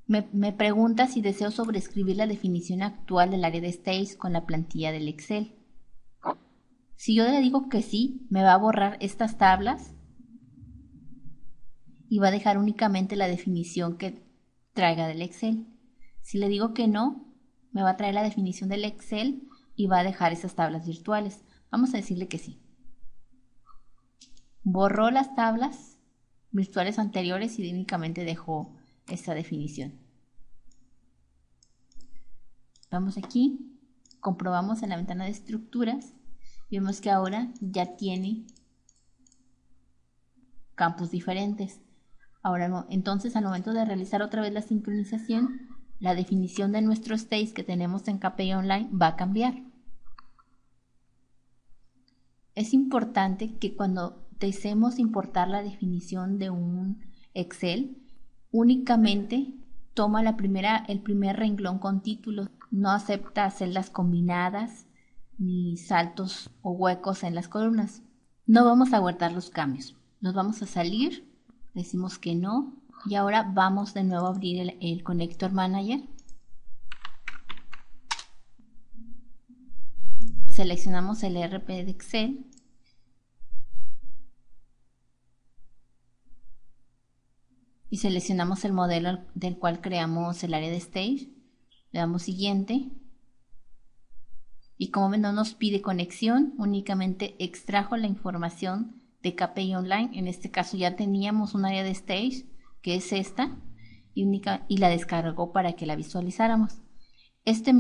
Me pregunta si deseo sobreescribir la definición actual del área de stage con la plantilla del Excel. Si yo le digo que sí, me va a borrar estas tablas y va a dejar únicamente la definición que traiga del Excel. Si le digo que no, me va a traer la definición del Excel y va a dejar esas tablas virtuales. Vamos a decirle que sí. Borró las tablas virtuales anteriores y únicamente dejó esta definición. Vamos aquí, comprobamos en la ventana de estructuras y vemos que ahora ya tiene campos diferentes. Ahora, entonces, al momento de realizar otra vez la sincronización, la definición de nuestro stage que tenemos en KPI Online va a cambiar. Es importante que cuando deseemos importar la definición de un Excel, únicamente toma el primer renglón con títulos. No acepta celdas combinadas ni saltos o huecos en las columnas. No vamos a guardar los cambios. Nos vamos a salir, decimos que no y ahora vamos de nuevo a abrir el Connector Manager. Seleccionamos el ERP de Excel. Y seleccionamos el modelo del cual creamos el área de stage. Le damos siguiente. Y como ven, no nos pide conexión, únicamente extrajo la información de KPI Online. En este caso ya teníamos un área de stage, que es esta, y la descargó para que la visualizáramos. Esto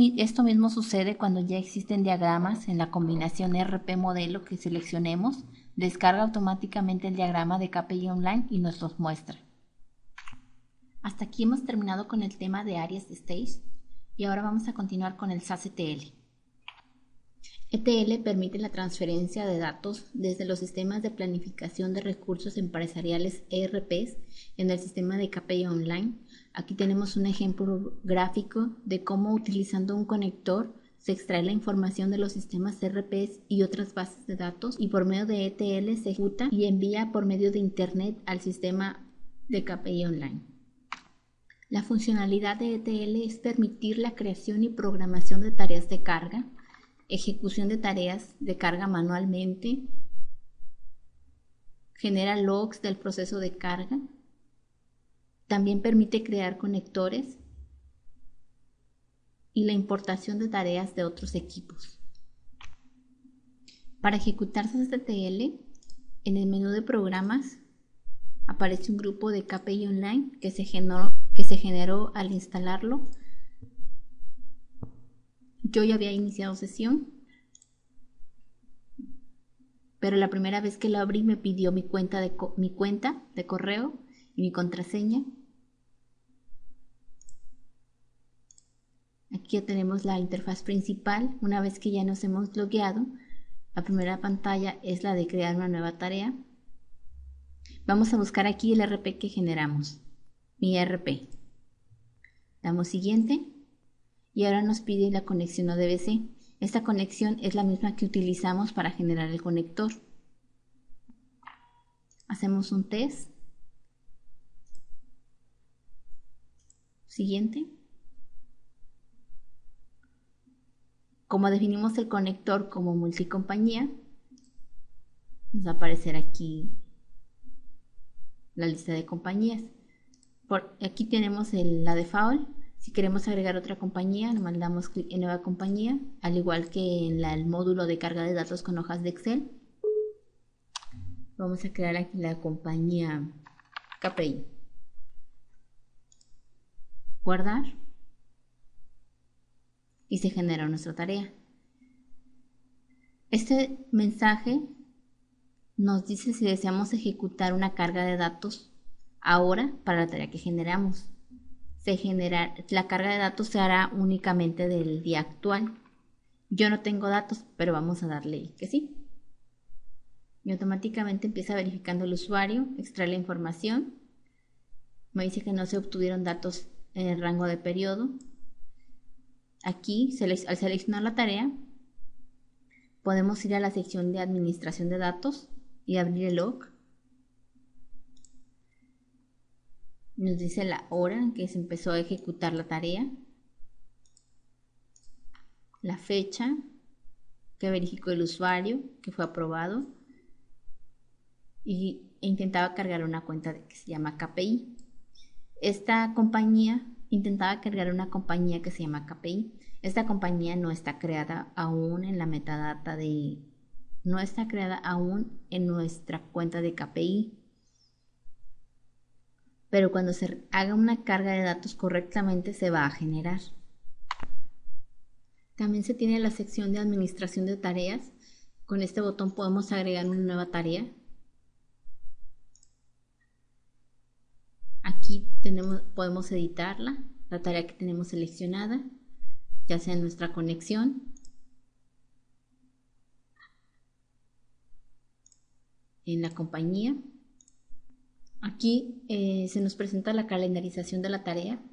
mismo sucede cuando ya existen diagramas en la combinación ERP modelo que seleccionemos. Descarga automáticamente el diagrama de KPI Online y nos los muestra. Hasta aquí hemos terminado con el tema de áreas de stage y ahora vamos a continuar con el SAS ETL. ETL permite la transferencia de datos desde los sistemas de planificación de recursos empresariales ERPs en el sistema de KPI Online. Aquí tenemos un ejemplo gráfico de cómo utilizando un conector se extrae la información de los sistemas ERPs y otras bases de datos y por medio de ETL se ejecuta y envía por medio de Internet al sistema de KPI Online. La funcionalidad de ETL es permitir la creación y programación de tareas de carga, ejecución de tareas de carga manualmente, genera logs del proceso de carga, también permite crear conectores y la importación de tareas de otros equipos. Para ejecutar SASETL, en el menú de programas aparece un grupo de KPI Online que se generó al instalarlo. Yo ya había iniciado sesión, pero la primera vez que lo abrí me pidió mi cuenta de correo y mi contraseña. Aquí ya tenemos la interfaz principal. Una vez que ya nos hemos logueado, la primera pantalla es la de crear una nueva tarea. Vamos a buscar aquí el ERP que generamos, mi ERP. Damos siguiente y ahora nos pide la conexión ODBC. Esta conexión es la misma que utilizamos para generar el conector. Hacemos un test. Siguiente. Como definimos el conector como multicompañía, nos va a aparecer aquí la lista de compañías. Aquí tenemos la default. Si queremos agregar otra compañía, le mandamos clic en nueva compañía, al igual que en el módulo de carga de datos con hojas de Excel. Vamos a crear aquí la compañía KPI. Guardar. Y se genera nuestra tarea. Este mensaje nos dice si deseamos ejecutar una carga de datos ahora para la tarea que generamos. La carga de datos se hará únicamente del día actual. Yo no tengo datos, pero vamos a darle que sí. Y automáticamente empieza verificando el usuario, extrae la información. Me dice que no se obtuvieron datos en el rango de periodo. Aquí, al seleccionar la tarea, podemos ir a la sección de administración de datos y abrir el log. Nos dice la hora en que se empezó a ejecutar la tarea, la fecha que verificó el usuario, que fue aprobado, e intentaba cargar una cuenta que se llama KPI. Esta compañía intentaba cargar una compañía que se llama KPI. Esta compañía no está creada aún en la metadata no está creada aún en nuestra cuenta de KPI. Pero cuando se haga una carga de datos correctamente se va a generar. También se tiene la sección de administración de tareas. Con este botón podemos agregar una nueva tarea. Aquí podemos editarla, la tarea que tenemos seleccionada, ya sea en nuestra conexión, en la compañía. Aquí se nos presenta la calendarización de la tarea,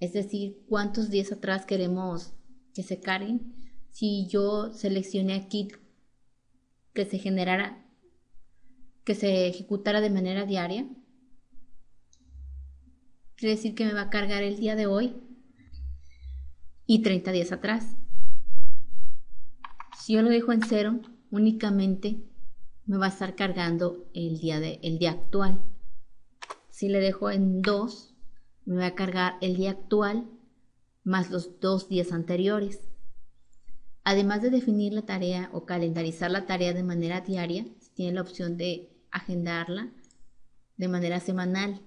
es decir, cuántos días atrás queremos que se carguen. Si yo seleccioné aquí que se ejecutara de manera diaria, quiere decir que me va a cargar el día de hoy y 30 días atrás. Si yo lo dejo en 0, únicamente me va a estar cargando el día actual. Si le dejo en 2, me va a cargar el día actual más los 2 días anteriores. Además de definir la tarea o calendarizar la tarea de manera diaria, se tiene la opción de agendarla de manera semanal.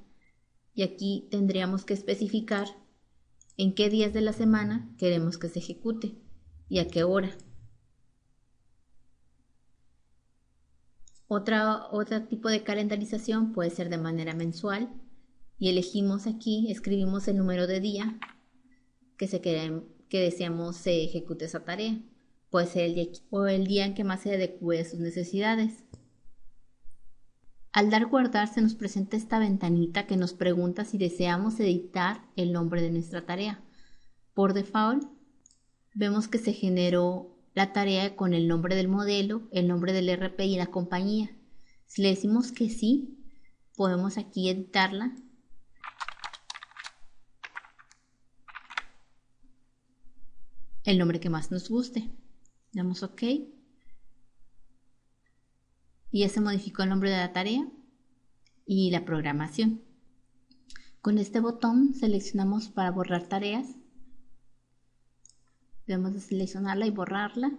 Y aquí tendríamos que especificar en qué días de la semana queremos que se ejecute y a qué hora. Otro tipo de calendarización puede ser de manera mensual y elegimos aquí, escribimos el número de día que deseamos se ejecute esa tarea. Puede ser el día en que más se adecue a sus necesidades. Al dar guardar se nos presenta esta ventanita que nos pregunta si deseamos editar el nombre de nuestra tarea. Por default vemos que se generó la tarea con el nombre del modelo, el nombre del RP y la compañía. Si le decimos que sí, podemos aquí editarla. El nombre que más nos guste. Damos OK. Y ya se modificó el nombre de la tarea y la programación. Con este botón seleccionamos para borrar tareas. Debemos de seleccionarla y borrarla.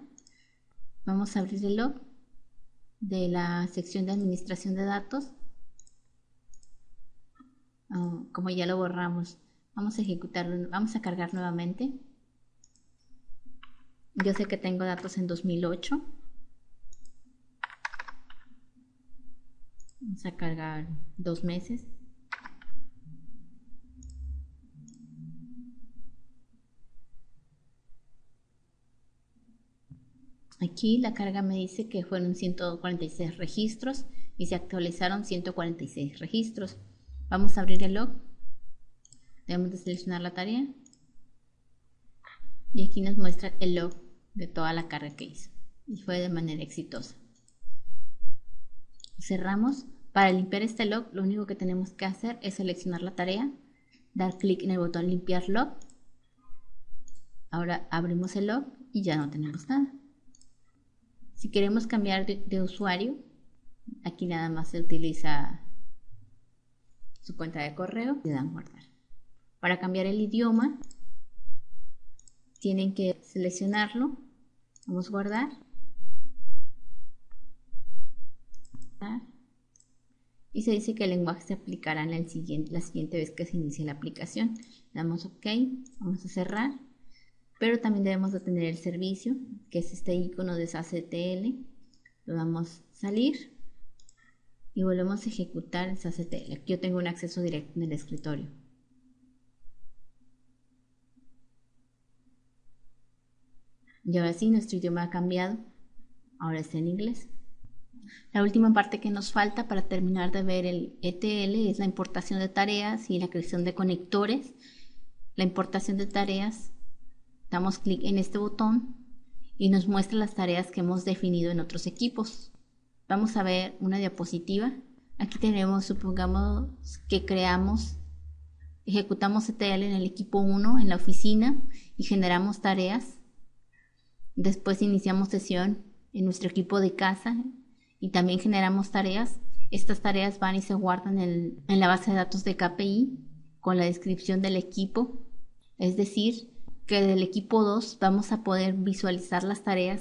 Vamos a abrir el log de la sección de administración de datos. Como ya lo borramos, vamos a ejecutarlo, vamos a cargar nuevamente. Yo sé que tengo datos en 2008. Vamos a cargar 2 meses. Aquí la carga me dice que fueron 146 registros y se actualizaron 146 registros. Vamos a abrir el log. Debemos de seleccionar la tarea. Y aquí nos muestra el log de toda la carga que hizo. Y fue de manera exitosa. Cerramos. Para limpiar este log, lo único que tenemos que hacer es seleccionar la tarea dar clic en el botón limpiar log. Ahora abrimos el log y ya no tenemos nada. Si queremos cambiar de usuario, aquí nada más se utiliza su cuenta de correo y le dan guardar. Para cambiar el idioma, tienen que seleccionarlo. Vamos a guardar. Y se dice que el lenguaje se aplicará en la siguiente vez que se inicie la aplicación. Le damos OK, vamos a cerrar. Pero también debemos de tener el servicio, que es este icono de SASTL. Lo damos a salir y volvemos a ejecutar el SASTL. Aquí yo tengo un acceso directo en el escritorio. Y ahora sí, nuestro idioma ha cambiado. Ahora está en inglés. La última parte que nos falta para terminar de ver el ETL es la importación de tareas y la creación de conectores. La importación de tareas, damos clic en este botón y nos muestra las tareas que hemos definido en otros equipos. Vamos a ver una diapositiva. Aquí tenemos, supongamos que ejecutamos ETL en el equipo 1 en la oficina y generamos tareas. Después iniciamos sesión en nuestro equipo de casa y también generamos tareas. Estas tareas van y se guardan en la base de datos de KPI con la descripción del equipo. Es decir, que del equipo 2 vamos a poder visualizar las tareas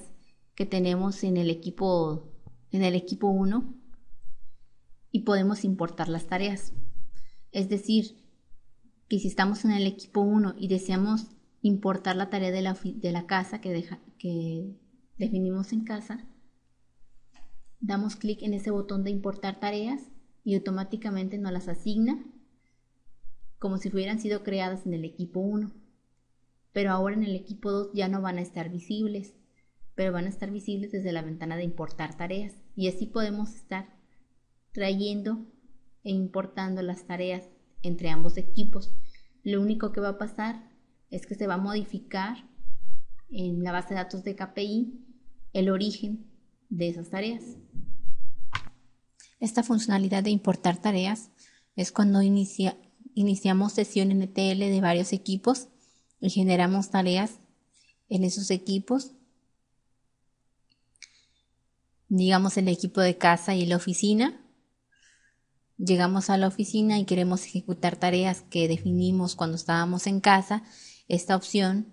que tenemos en el equipo 1 y podemos importar las tareas. Es decir, que si estamos en el equipo 1 y deseamos importar la tarea de la casa que definimos en casa, damos clic en ese botón de importar tareas y automáticamente nos las asigna como si hubieran sido creadas en el equipo 1. Pero ahora en el equipo 2 ya no van a estar visibles, pero van a estar visibles desde la ventana de importar tareas. Y así podemos estar trayendo e importando las tareas entre ambos equipos. Lo único que va a pasar es que se va a modificar en la base de datos de KPI el origen de esas tareas. Esta funcionalidad de importar tareas es cuando iniciamos sesión en ETL de varios equipos y generamos tareas en esos equipos, digamos el equipo de casa y la oficina. Llegamos a la oficina y queremos ejecutar tareas que definimos cuando estábamos en casa. Esta opción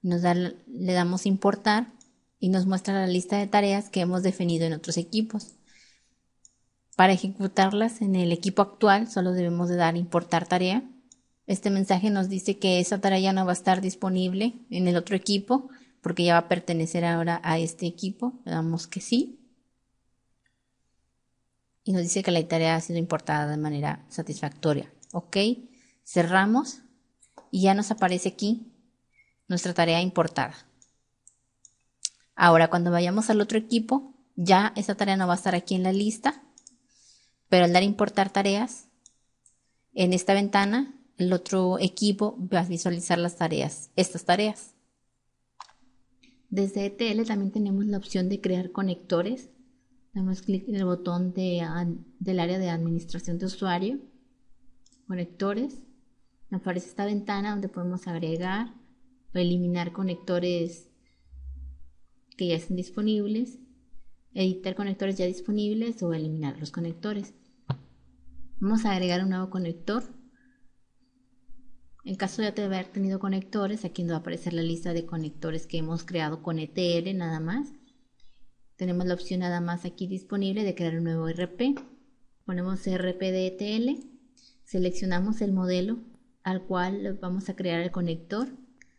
le damos importar y nos muestra la lista de tareas que hemos definido en otros equipos. Para ejecutarlas en el equipo actual solo debemos de dar importar tarea. Este mensaje nos dice que esa tarea ya no va a estar disponible en el otro equipo porque ya va a pertenecer ahora a este equipo. Le damos que sí. Y nos dice que la tarea ha sido importada de manera satisfactoria. Ok, cerramos y ya nos aparece aquí nuestra tarea importada. Ahora cuando vayamos al otro equipo, ya esa tarea no va a estar aquí en la lista, pero al dar importar tareas, en esta ventana, el otro equipo va a visualizar las tareas, estas tareas. Desde ETL también tenemos la opción de crear conectores. Damos clic en el botón del área de administración de usuario, conectores. Nos aparece esta ventana donde podemos agregar o eliminar conectores que ya estén disponibles, editar conectores ya disponibles o eliminar los conectores. Vamos a agregar un nuevo conector. En caso de haber tenido conectores, aquí nos va a aparecer la lista de conectores que hemos creado con ETL nada más. Tenemos la opción nada más aquí disponible de crear un nuevo RP. Ponemos RP de ETL, seleccionamos el modelo al cual vamos a crear el conector.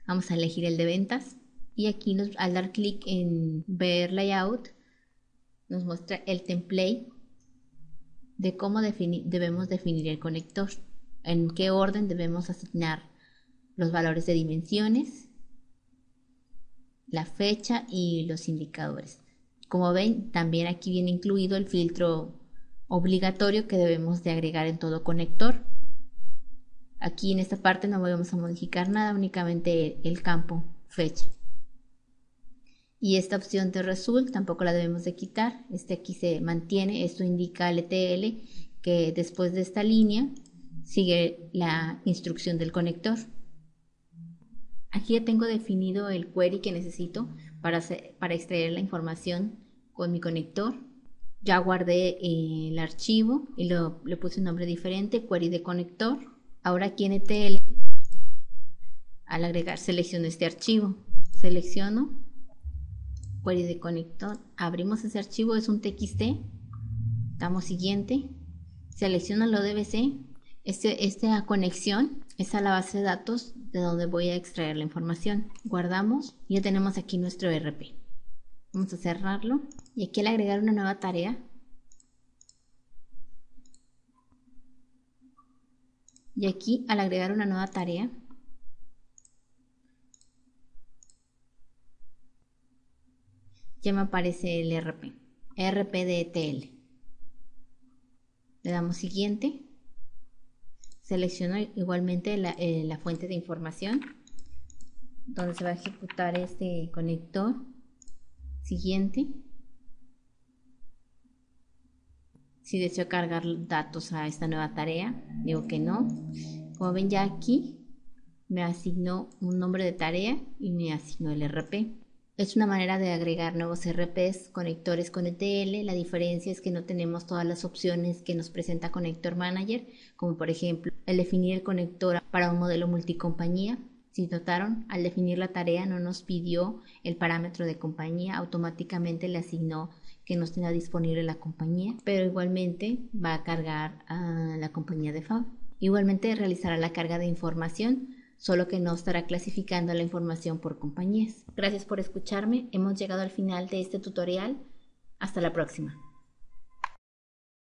Vamos a elegir el de ventas y aquí al dar clic en ver layout nos muestra el template de cómo debemos definir el conector, en qué orden debemos asignar los valores de dimensiones, la fecha y los indicadores. Como ven, también aquí viene incluido el filtro obligatorio que debemos de agregar en todo conector. Aquí en esta parte no vamos a modificar nada, únicamente el campo fecha. Y esta opción de result tampoco la debemos de quitar. Aquí se mantiene. Esto indica al ETL que después de esta línea sigue la instrucción del conector. Aquí ya tengo definido el query que necesito para extraer la información con mi conector. Ya guardé el archivo y le puse un nombre diferente, query de conector. Ahora aquí en ETL, al agregar, selecciono este archivo. Selecciono query de conector. Abrimos ese archivo, es un TXT. Damos siguiente. Selecciono lo DBC. Esta conexión es a la base de datos de donde voy a extraer la información. Guardamos y ya tenemos aquí nuestro ERP. Vamos a cerrarlo y aquí al agregar una nueva tarea, ya me aparece el ERP de ETL. Le damos siguiente. Selecciono igualmente la fuente de información donde se va a ejecutar este conector. Siguiente. Si deseo cargar datos a esta nueva tarea, digo que no. Como ven, ya aquí me asignó un nombre de tarea y me asignó el RP. Es una manera de agregar nuevos RPs, conectores con ETL. La diferencia es que no tenemos todas las opciones que nos presenta Connector Manager, como por ejemplo el definir el conector para un modelo multicompañía. Si notaron, al definir la tarea no nos pidió el parámetro de compañía, automáticamente le asignó que nos tenga disponible la compañía, pero igualmente va a cargar a la compañía de FAB. Igualmente realizará la carga de información, solo que no estará clasificando la información por compañías. Gracias por escucharme, hemos llegado al final de este tutorial. Hasta la próxima.